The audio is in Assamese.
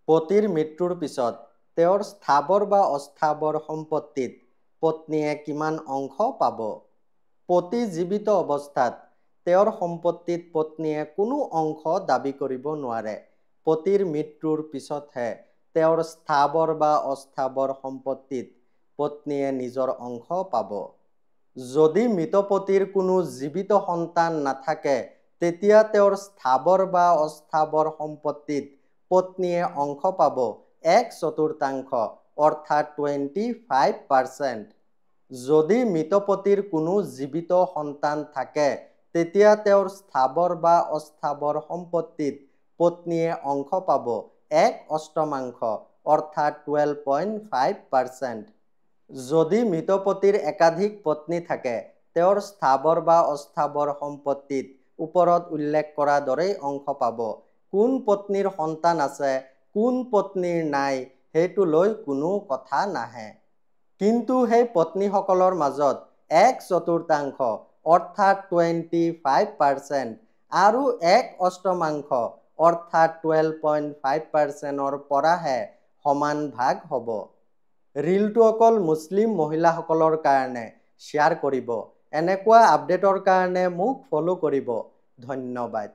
পতিৰ মৃত্যুৰ পিছত তেওঁৰ স্থাবৰ বা অস্থাবৰ সম্পত্তিত পত্নীয়ে কিমান অংশ পাব? পতি জীৱিত অৱস্থাত তেওঁৰ সম্পত্তিত পত্নীয়ে কোনো অংশ দাবী কৰিব নোৱাৰে। পতিৰ মৃত্যুৰ পিছতহে তেওঁৰ স্থাবৰ বা অস্থাবৰ সম্পত্তিত পত্নীয়ে নিজৰ অংশ পাব। যদি মৃত পতিৰ কোনো জীৱিত সন্তান নাথাকে, তেতিয়া তেওঁৰ স্থাবৰ বা অস্থাবৰ সম্পত্তিত পত্নীয়ে অংশ পাব 1/4 অৰ্থাৎ 25%। যদি মৃত পতিৰ কোনো জীৱিত সন্তান থাকে, তেতিয়া তেওঁৰ স্থাবৰ বা অস্থাবৰ সম্পত্তিত পত্নীয়ে অংশ পাব 1/8 অৰ্থাৎ 12.5%। যদি মৃত পতিৰ একাধিক পত্নী থাকে, তেওঁৰ স্থাবৰ বা অস্থাবৰ সম্পত্তিত ওপৰত উল্লেখ কৰা দৰেই অংশ পাব। কোন পত্নীৰ সন্তান আছে, কোন পত্নীৰ নাই সেইটো লৈ কোনো কথা নাহে। কিন্তু সেই পত্নীসকলৰ মাজত 1/4 অৰ্থাৎ 25% আৰু 1/8 অৰ্থাৎ 12.5%ৰ পৰাহে সমান ভাগ হ'ব। ৰিলটো অকল মুছলিম মহিলাসকলৰ কাৰণে শ্বেয়াৰ কৰিব। এনেকুৱা আপডেটৰ কাৰণে মোক ফ'ল' কৰিব। ধন্যবাদ।